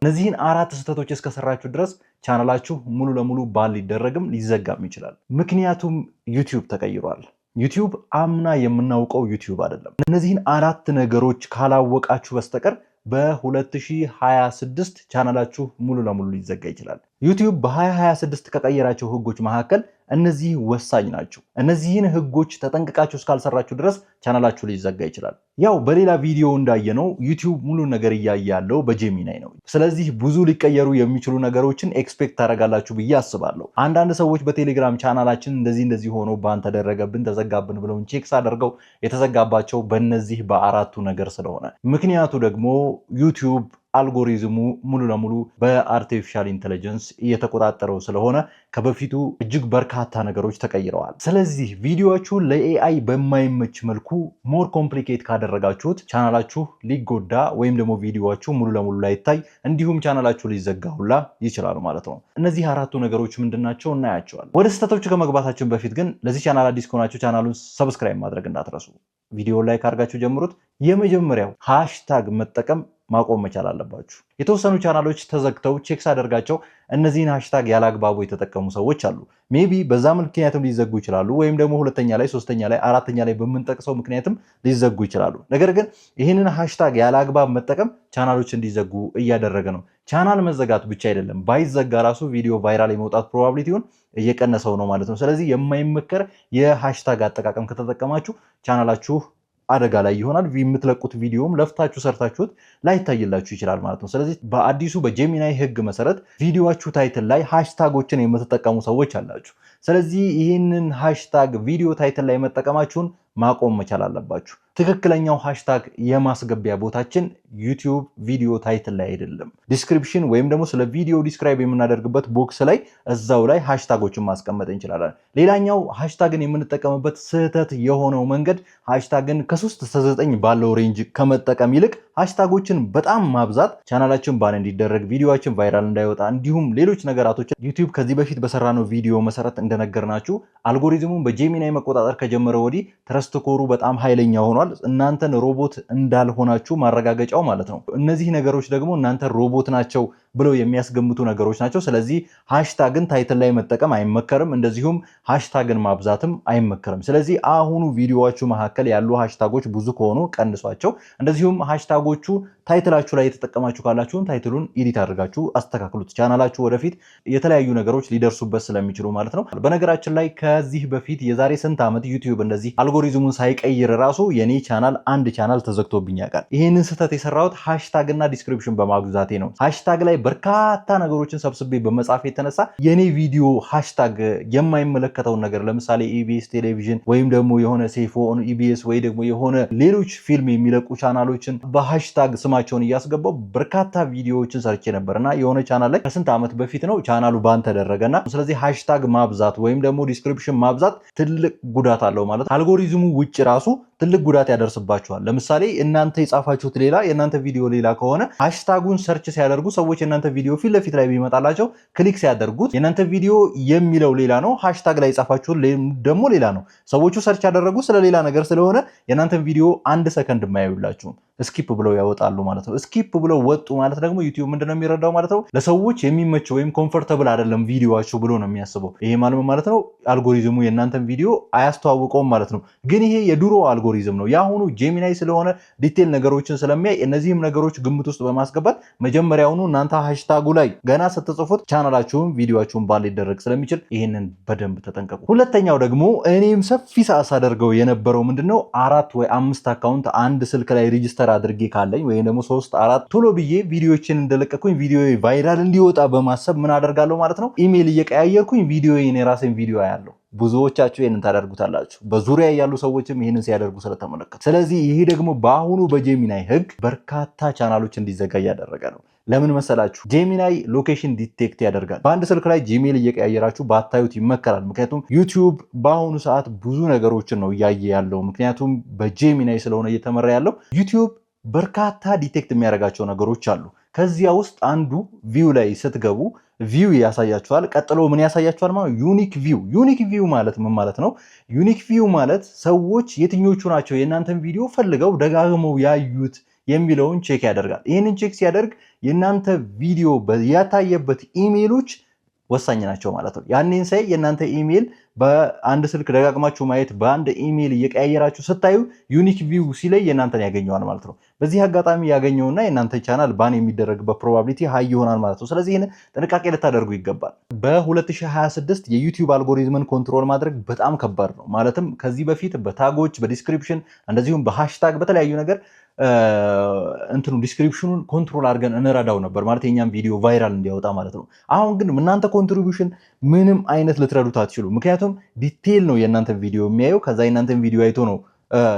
እነዚህን አራት ስህተቶች እስከሰራችሁ ድረስ ቻናላችሁ ሙሉ ለሙሉ ባን ሊደረግም ሊዘጋም ይችላል። ምክንያቱም ዩቲዩብ ተቀይሯል። ዩቲዩብ አምና የምናውቀው ዩቲዩብ አይደለም። እነዚህን አራት ነገሮች ካላወቃችሁ በስተቀር በ2026 ቻናላችሁ ሙሉ ለሙሉ ሊዘጋ ይችላል። ዩቲዩብ በ2026 ከቀየራቸው ህጎች መካከል እነዚህ ወሳኝ ናቸው። እነዚህን ህጎች ተጠንቅቃችሁ እስካልሰራችሁ ድረስ ቻናላችሁ ሊዘጋ ይችላል። ያው በሌላ ቪዲዮ እንዳየነው ዩቲዩብ ሙሉ ነገር እያየ ያለው በጄሚናይ ነው። ስለዚህ ብዙ ሊቀየሩ የሚችሉ ነገሮችን ኤክስፔክት ታደርጋላችሁ ብዬ አስባለሁ። አንዳንድ ሰዎች በቴሌግራም ቻናላችን እንደዚህ ሆኖ ባን ተደረገብን፣ ተዘጋብን ብለውን ቼክስ አድርገው የተዘጋባቸው በእነዚህ በአራቱ ነገር ስለሆነ ምክንያቱ ደግሞ ዩቲዩብ አልጎሪዝሙ ሙሉ ለሙሉ በአርቲፊሻል ኢንተለጀንስ እየተቆጣጠረው ስለሆነ ከበፊቱ እጅግ በርካታ ነገሮች ተቀይረዋል። ስለዚህ ቪዲዮዎቹን ለኤአይ በማይመች መልኩ ሞር ኮምፕሊኬት ካደረጋችሁት ቻናላችሁ ሊጎዳ ወይም ደግሞ ቪዲዮዎቹ ሙሉ ለሙሉ ላይታይ እንዲሁም ቻናላችሁ ሊዘጋሁላ ይችላል ማለት ነው። እነዚህ አራቱ ነገሮች ምንድናቸው እናያቸዋል። ወደ ስህተቶቹ ከመግባታችን በፊት ግን ለዚህ ቻናል አዲስ ከሆናችሁ ቻናሉን ሰብስክራይብ ማድረግ እንዳትረሱ። ቪዲዮ ላይክ አድርጋችሁ ጀምሩት። የመጀመሪያው ሃሽታግ መጠቀም ማቆም መቻል አለባችሁ። የተወሰኑ ቻናሎች ተዘግተው ቼክ ሳደርጋቸው እነዚህን ሃሽታግ ያላግባቡ የተጠቀሙ ሰዎች አሉ። ሜቢ በዛ ምክንያትም ሊዘጉ ይችላሉ፣ ወይም ደግሞ ሁለተኛ ላይ፣ ሶስተኛ ላይ፣ አራተኛ ላይ በምንጠቅሰው ምክንያትም ሊዘጉ ይችላሉ። ነገር ግን ይህንን ሃሽታግ ያላግባብ መጠቀም ቻናሎች እንዲዘጉ እያደረገ ነው። ቻናል መዘጋቱ ብቻ አይደለም፣ ባይዘጋ ራሱ ቪዲዮ ቫይራል የመውጣት ፕሮባቢሊቲውን እየቀነሰው ነው ማለት ነው። ስለዚህ የማይመከር የሃሽታግ አጠቃቀም ከተጠቀማችሁ ቻናላችሁ አደጋ ላይ ይሆናል። የምትለቁት ቪዲዮም ለፍታችሁ ሰርታችሁት ላይታይላችሁ ይችላል ማለት ነው። ስለዚህ በአዲሱ በጄሚናይ ህግ መሰረት ቪዲዮአችሁ ታይትል ላይ ሃሽታጎችን የምትጠቀሙ ሰዎች አላችሁ። ስለዚህ ይህንን ሃሽታግ ቪዲዮ ታይትል ላይ መጠቀማችሁን ማቆም መቻል አለባችሁ። ትክክለኛው ሃሽታግ የማስገቢያ ቦታችን ዩቲዩብ ቪዲዮ ታይትል ላይ አይደለም፣ ዲስክሪፕሽን ወይም ደግሞ ስለ ቪዲዮ ዲስክራይብ የምናደርግበት ቦክስ ላይ እዛው ላይ ሃሽታጎችን ማስቀመጥ እንችላለን። ሌላኛው ሃሽታግን የምንጠቀምበት ስህተት የሆነው መንገድ ሃሽታግን ከ3 እስከ 9 ባለው ሬንጅ ከመጠቀም ይልቅ ሃሽታጎችን በጣም ማብዛት ቻናላችን ባን እንዲደረግ፣ ቪዲዮችን ቫይራል እንዳይወጣ እንዲሁም ሌሎች ነገራቶችን ዩቲዩብ ከዚህ በፊት በሰራነው ቪዲዮ መሰረት እንደነገርናችሁ አልጎሪዝሙን በጄሚናይ መቆጣጠር ከጀመረ ወዲህ ትረስትኮሩ በጣም ኃይለኛ ሆኗል። እናንተን ሮቦት እንዳልሆናችሁ ማረጋገጫው ማለት ነው። እነዚህ ነገሮች ደግሞ እናንተ ሮቦት ናቸው ብለው የሚያስገምቱ ነገሮች ናቸው። ስለዚህ ሃሽታግን ታይትል ላይ መጠቀም አይመከርም፣ እንደዚሁም ሃሽታግን ማብዛትም አይመከርም። ስለዚህ አሁኑ ቪዲዮዎቹ መካከል ያሉ ሃሽታጎች ብዙ ከሆኑ ቀንሷቸው፣ እንደዚሁም ሃሽታጎቹ ታይትላችሁ ላይ የተጠቀማችሁ ካላችሁን ታይትሉን ኤዲት አድርጋችሁ አስተካክሉት። ቻናላችሁ ወደፊት የተለያዩ ነገሮች ሊደርሱበት ስለሚችሉ ማለት ነው። በነገራችን ላይ ከዚህ በፊት የዛሬ ስንት ዓመት ዩቲዩብ እንደዚህ አልጎሪዝሙን ሳይቀይር ራሱ የኔ ቻናል አንድ ቻናል ተዘግቶብኝ ያውቃል። ይህንን ስህተት የሰራሁት ሃሽታግ እና ዲስክሪፕሽን በማግዛቴ ነው። ሃሽታግ ላይ በርካታ ነገሮችን ሰብስቤ በመጻፍ የተነሳ የኔ ቪዲዮ ሃሽታግ የማይመለከተውን ነገር ለምሳሌ ኢቢኤስ ቴሌቪዥን ወይም ደግሞ የሆነ ሴፎ ኢቢኤስ ወይ ደግሞ የሆነ ሌሎች ፊልም የሚለቁ ቻናሎችን በሃሽታግ ስማቸውን እያስገባው በርካታ ቪዲዮዎችን ሰርቼ ነበርና የሆነ ቻናል ላይ ከስንት ዓመት በፊት ነው ቻናሉ ባን ተደረገና ስለዚህ ሃሽታግ ማብዛት ወይም ደግሞ ዲስክሪፕሽን ማብዛት ትልቅ ጉዳት አለው ማለት አልጎሪዝሙ ውጭ ራሱ ትልቅ ጉዳት ያደርስባችኋል። ለምሳሌ እናንተ የጻፋችሁት ሌላ የእናንተ ቪዲዮ ሌላ ከሆነ ሃሽታጉን ሰርች ሲያደርጉ ሰዎች የእናንተ ቪዲዮ ፊት ለፊት ላይ ቢመጣላቸው ክሊክ ሲያደርጉት የእናንተ ቪዲዮ የሚለው ሌላ ነው፣ ሃሽታግ ላይ የጻፋችሁት ደግሞ ሌላ ነው። ሰዎቹ ሰርች ያደረጉ ስለሌላ ነገር ስለሆነ የእናንተን ቪዲዮ 1 ሰከንድ የማያዩላችሁም ስኪፕ ብለው ያወጣሉ ማለት ነው። ስኪፕ ብለው ወጡ ማለት ደግሞ ዩቲዩብ ምንድነው የሚረዳው ማለት ነው? ለሰዎች የሚመች ወይም ኮምፎርታብል አይደለም ቪዲዮአችሁ ብሎ ነው የሚያስበው። ይሄ ማለት ነው አልጎሪዝሙ የእናንተን ቪዲዮ አያስተዋውቀውም ማለት ነው። ግን ይሄ የድሮ አልጎሪዝም ነው። የአሁኑ ጄሚናይ ስለሆነ ዲቴል ነገሮችን ስለሚያይ እነዚህም ነገሮች ግምት ውስጥ በማስገባት መጀመሪያውኑ እናንተ ሃሽታጉ ላይ ገና ስትጽፉት ቻናላችሁን ቪዲዮአችሁን ባል ሊደረግ ስለሚችል ይሄንን በደንብ ተጠንቀቁ። ሁለተኛው ደግሞ እኔም ሰፊ ሰዓት አደርገው የነበረው ምንድነው 4 ወይ 5 አካውንት አንድ ስልክ ላይ ሬጂስተር አድርጌ ካለኝ ወይም ደግሞ 3 4 ቶሎ ብዬ ቪዲዮዎችን እንደለቀኩኝ ቪዲዮ ቫይራል እንዲወጣ በማሰብ ምን አደርጋለሁ ማለት ነው ኢሜል እየቀያየርኩኝ ቪዲዮዬን የራሴን ቪዲዮ አያለሁ። ብዙዎቻችሁ ይሄንን ታደርጉታላችሁ፣ በዙሪያ ያሉ ሰዎችም ይሄንን ሲያደርጉ ስለተመለከቱ። ስለዚህ ይሄ ደግሞ በአሁኑ በጄሚናይ ህግ በርካታ ቻናሎች እንዲዘጋ ያደረገ ነው። ለምን መሰላችሁ? ጄሚናይ ሎኬሽን ዲቴክት ያደርጋል። በአንድ ስልክ ላይ ጂሜል እየቀያየራችሁ ባታዩት ይመከራል። ምክንያቱም ዩቲዩብ በአሁኑ ሰዓት ብዙ ነገሮችን ነው እያየ ያለው፣ ምክንያቱም በጄሚናይ ስለሆነ እየተመራ ያለው። ዩቲዩብ በርካታ ዲቴክት የሚያደርጋቸው ነገሮች አሉ። ከዚያ ውስጥ አንዱ ቪው ላይ ስትገቡ ቪው ያሳያችኋል። ቀጥሎ ምን ያሳያችኋል ማለት ዩኒክ ቪው። ዩኒክ ቪው ማለት ምን ማለት ነው? ዩኒክ ቪው ማለት ሰዎች የትኞቹ ናቸው የእናንተን ቪዲዮ ፈልገው ደጋግመው ያዩት የሚለውን ቼክ ያደርጋል። ይህንን ቼክ ሲያደርግ የእናንተ ቪዲዮ ያታየበት ኢሜሎች ወሳኝ ናቸው ማለት ነው። ያንን ሳይ የእናንተ ኢሜል በአንድ ስልክ ደጋግማችሁ ማየት በአንድ ኢሜል እየቀያየራችሁ ስታዩ ዩኒክ ቪው ሲለይ የእናንተን ያገኘዋል ማለት ነው። በዚህ አጋጣሚ ያገኘውና የእናንተ ቻናል ባን የሚደረግበት ፕሮባቢሊቲ ሃይ ይሆናል ማለት ነው። ስለዚህ ይህን ጥንቃቄ ልታደርጉ ይገባል። በ2026 የዩቲዩብ አልጎሪዝምን ኮንትሮል ማድረግ በጣም ከባድ ነው። ማለትም ከዚህ በፊት በታጎች በዲስክሪፕሽን እንደዚሁም በሃሽታግ በተለያዩ ነገር እንትኑ ዲስክሪፕሽኑን ኮንትሮል አድርገን እንረዳው ነበር ማለት የኛም ቪዲዮ ቫይራል እንዲያወጣ ማለት ነው። አሁን ግን እናንተ ኮንትሪቢዩሽን ምንም አይነት ልትረዱት አትችሉ። ምክንያቱም ዲቴል ነው የእናንተ ቪዲዮ የሚያየው፣ ከዛ የእናንተን ቪዲዮ አይቶ ነው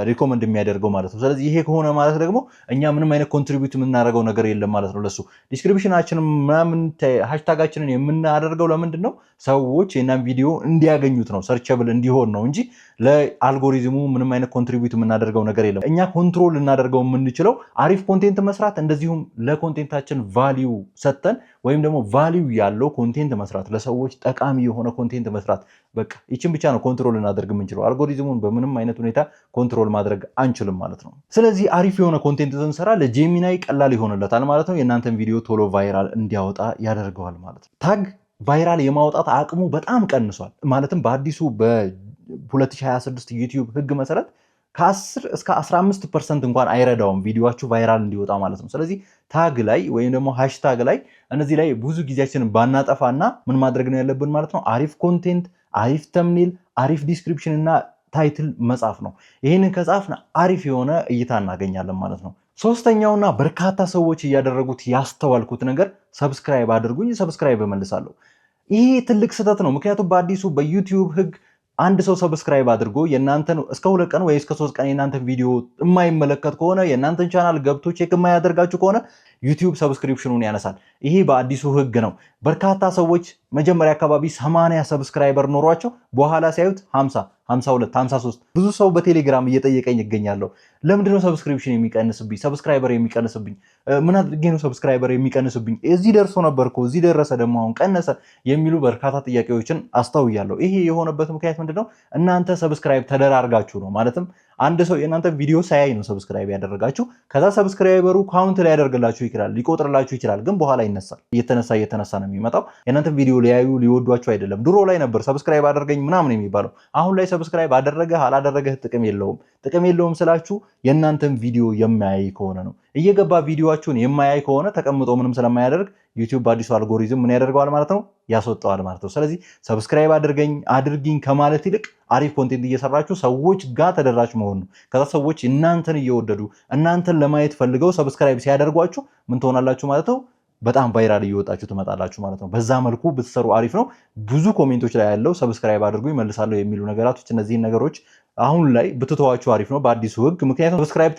ሪኮመንድ የሚያደርገው ማለት ነው። ስለዚህ ይሄ ከሆነ ማለት ደግሞ እኛ ምንም አይነት ኮንትሪቢዩት የምናደርገው ነገር የለም ማለት ነው። ለሱ ዲስክሪፕሽናችንን ምናምን ሃሽታጋችንን የምናደርገው ለምንድን ነው? ሰዎች የናን ቪዲዮ እንዲያገኙት ነው፣ ሰርቸብል እንዲሆን ነው እንጂ ለአልጎሪዝሙ ምንም አይነት ኮንትሪቢዩት የምናደርገው ነገር የለም። እኛ ኮንትሮል ልናደርገው የምንችለው አሪፍ ኮንቴንት መስራት፣ እንደዚሁም ለኮንቴንታችን ቫሊዩ ሰጥተን ወይም ደግሞ ቫሊዩ ያለው ኮንቴንት መስራት፣ ለሰዎች ጠቃሚ የሆነ ኮንቴንት መስራት። በቃ ይችን ብቻ ነው ኮንትሮል ልናደርግ የምንችለው። አልጎሪዝሙን በምንም አይነት ሁኔታ ኮንትሮል ማድረግ አንችልም ማለት ነው። ስለዚህ አሪፍ የሆነ ኮንቴንት ስንሰራ ለጄሚናይ ቀላል ይሆንለታል ማለት ነው። የእናንተን ቪዲዮ ቶሎ ቫይራል እንዲያወጣ ያደርገዋል ማለት ነው። ታግ ቫይራል የማውጣት አቅሙ በጣም ቀንሷል። ማለትም በአዲሱ በ2026 ዩቲዩብ ህግ መሰረት ከ10 እስከ 15% እንኳን አይረዳውም ቪዲዮችሁ ቫይራል እንዲወጣ ማለት ነው። ስለዚህ ታግ ላይ ወይም ደግሞ ሃሽታግ ላይ እነዚህ ላይ ብዙ ጊዜያችንን ባናጠፋና ምን ማድረግ ነው ያለብን ማለት ነው። አሪፍ ኮንቴንት፣ አሪፍ ተምኔል፣ አሪፍ ዲስክሪፕሽን እና ታይትል መጻፍ ነው። ይህንን ከጻፍን አሪፍ የሆነ እይታ እናገኛለን ማለት ነው። ሶስተኛውና በርካታ ሰዎች እያደረጉት ያስተዋልኩት ነገር ሰብስክራይብ አድርጉኝ፣ ሰብስክራይብ እመልሳለሁ። ይሄ ትልቅ ስህተት ነው። ምክንያቱም በአዲሱ በዩቲዩብ ህግ አንድ ሰው ሰብስክራይብ አድርጎ የእናንተን እስከ 2 ቀን ወይ እስከ 3 ቀን የእናንተን ቪዲዮ የማይመለከት ከሆነ የእናንተን ቻናል ገብቶ ቼክ የማያደርጋችሁ ከሆነ ዩቲዩብ ሰብስክሪፕሽኑን ያነሳል። ይሄ በአዲሱ ህግ ነው። በርካታ ሰዎች መጀመሪያ አካባቢ 80 ሰብስክራይበር ኖሯቸው በኋላ ሲያዩት 50፣ 52፣ 53 ብዙ ሰው በቴሌግራም እየጠየቀኝ ይገኛለሁ። ለምንድነው ሰብስክሪፕሽን የሚቀንስብኝ? ሰብስክራይበር የሚቀንስብኝ? ምን አድርጌ ነው ሰብስክራይበር የሚቀንስብኝ? እዚህ ደርሶ ነበርኩ እዚህ ደረሰ ደግሞ አሁን ቀነሰ የሚሉ በርካታ ጥያቄዎችን አስተውያለሁ። ይሄ የሆነበት ምክንያት ምንድነው? እናንተ ሰብስክራይብ ተደራርጋችሁ ነው። ማለትም አንድ ሰው የእናንተ ቪዲዮ ሳያይ ነው ሰብስክራይብ ያደረጋችሁ። ከዛ ሰብስክራይበሩ ካውንት ላይ ያደርግላችሁ ይችላል፣ ሊቆጥርላችሁ ይችላል። ግን በኋላ ይነሳል። እየተነሳ ነው የሚመጣው። የእናንተ ቪዲዮ ሊያዩ ሊወዷችሁ አይደለም። ድሮ ላይ ነበር ሰብስክራይብ አደርገኝ ምናምን የሚባለው። አሁን ላይ ሰብስክራይብ አደረገህ አላደረገህ ጥቅም የለውም። ጥቅም የለውም ስላችሁ የእናንተን ቪዲዮ የማያይ ከሆነ ነው። እየገባ ቪዲዮአችሁን የማያይ ከሆነ ተቀምጦ ምንም ስለማያደርግ ዩቲዩብ በአዲሱ አልጎሪዝም ምን ያደርገዋል ማለት ነው? ያስወጣዋል ማለት ነው። ስለዚህ ሰብስክራይብ አድርጊኝ ከማለት ይልቅ አሪፍ ኮንቴንት እየሰራችሁ ሰዎች ጋር ተደራሽ መሆን ነው። ከዛ ሰዎች እናንተን እየወደዱ እናንተን ለማየት ፈልገው ሰብስክራይብ ሲያደርጓችሁ ምን ትሆናላችሁ ማለት ነው? በጣም ቫይራል እየወጣችሁ ትመጣላችሁ ማለት ነው። በዛ መልኩ ብትሰሩ አሪፍ ነው። ብዙ ኮሜንቶች ላይ ያለው ሰብስክራይብ አድርጉኝ መልሳለሁ የሚሉ ነገራቶች፣ እነዚህን ነገሮች አሁን ላይ ብትተዋችሁ አሪፍ ነው በአዲሱ ህግ። ምክንያቱም ሰብስክራይብ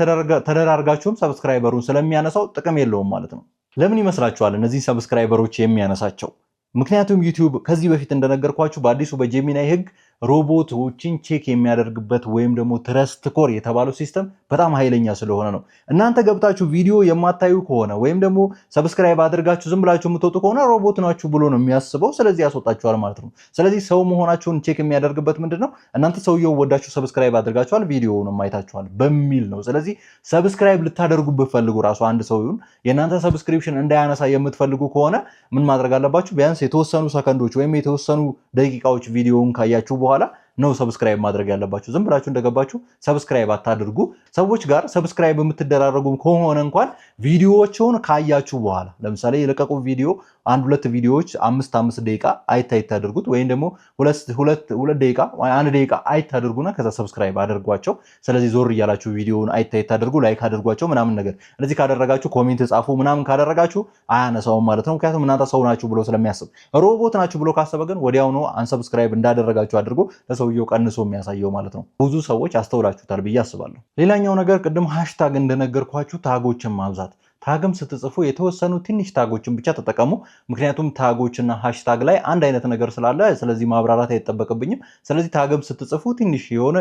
ተደራርጋችሁም ሰብስክራይበሩን ስለሚያነሳው ጥቅም የለውም ማለት ነው። ለምን ይመስላችኋል እነዚህ ሰብስክራይበሮች የሚያነሳቸው? ምክንያቱም ዩቲዩብ ከዚህ በፊት እንደነገርኳችሁ በአዲሱ በጄሚናይ ህግ ሮቦቶችን ቼክ የሚያደርግበት ወይም ደግሞ ትረስት ኮር የተባለው ሲስተም በጣም ኃይለኛ ስለሆነ ነው። እናንተ ገብታችሁ ቪዲዮ የማታዩ ከሆነ ወይም ደግሞ ሰብስክራይብ አድርጋችሁ ዝም ብላችሁ የምትወጡ ከሆነ ሮቦት ናችሁ ብሎ ነው የሚያስበው። ስለዚህ ያስወጣችኋል ማለት ነው። ስለዚህ ሰው መሆናችሁን ቼክ የሚያደርግበት ምንድን ነው? እናንተ ሰውየው ወዳችሁ ሰብስክራይብ አድርጋችኋል፣ ቪዲዮውንም አይታችኋል በሚል ነው። ስለዚህ ሰብስክራይብ ልታደርጉ ብትፈልጉ ራሱ አንድ ሰው ይሁን የእናንተ ሰብስክሪፕሽን እንዳያነሳ የምትፈልጉ ከሆነ ምን ማድረግ አለባችሁ? ቢያንስ የተወሰኑ ሰከንዶች ወይም የተወሰኑ ደቂቃዎች ቪዲዮውን ካያችሁ በኋላ ነው ሰብስክራይብ ማድረግ ያለባችሁ። ዝም ብላችሁ እንደገባችሁ ሰብስክራይብ አታድርጉ። ሰዎች ጋር ሰብስክራይብ የምትደራረጉ ከሆነ እንኳን ቪዲዮዎችን ካያችሁ በኋላ ለምሳሌ የለቀቁ ቪዲዮ 1-2 ቪዲዮዎች 5 ደቂቃ አይታድርጉት ወይም ደግሞ 2 ደቂቃ ወይ 1 ደቂቃ አይታድርጉና ከዛ ሰብስክራይብ አድርጓቸው። ስለዚህ ዞር እያላችሁ ቪዲዮውን አይታድርጉ፣ ላይክ አድርጓቸው ምናምን ነገር። እንደዚህ ካደረጋችሁ ኮሜንት ጻፉ ምናምን ካደረጋችሁ አያነሳውም ማለት ነው። ምክንያቱም እናንተ ሰው ናችሁ ብሎ ስለሚያስብ። ሮቦት ናችሁ ብሎ ካሰበ ግን ወዲያውኑ አንሰብስክራይብ እንዳደረጋችሁ አድርጎ ለሰውየው ቀንሶ የሚያሳየው ማለት ነው። ብዙ ሰዎች አስተውላችሁታል ብዬ አስባለሁ። ሌላኛው ነገር ቅድም ሃሽታግ እንደነገርኳችሁ ታጎችን ማብዛት። ታግም ስትጽፉ የተወሰኑ ትንሽ ታጎችን ብቻ ተጠቀሙ። ምክንያቱም ታጎችና ሃሽታግ ላይ አንድ አይነት ነገር ስላለ ስለዚህ ማብራራት አይጠበቅብኝም። ስለዚህ ታግም ስትጽፉ ትንሽ የሆነ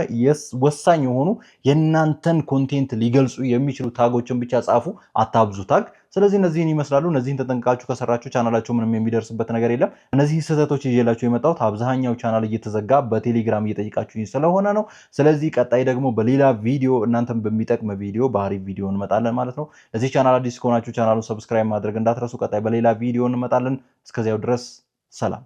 ወሳኝ የሆኑ የእናንተን ኮንቴንት ሊገልጹ የሚችሉ ታጎችን ብቻ ጻፉ፣ አታብዙ ታግ። ስለዚህ እነዚህን ይመስላሉ። እነዚህን ተጠንቅቃችሁ ከሰራችሁ ቻናላችሁ ምንም የሚደርስበት ነገር የለም። እነዚህ ስህተቶች ይዤላችሁ የመጣሁት አብዛኛው ቻናል እየተዘጋ በቴሌግራም እየጠየቃችሁኝ ስለሆነ ነው። ስለዚህ ቀጣይ ደግሞ በሌላ ቪዲዮ እናንተም በሚጠቅም ቪዲዮ በአሪፍ ቪዲዮ እንመጣለን ማለት ነው። ለዚህ ቻናል አዲስ ከሆናችሁ ቻናሉን ሰብስክራይብ ማድረግ እንዳትረሱ። ቀጣይ በሌላ ቪዲዮ እንመጣለን። እስከዚያው ድረስ ሰላም።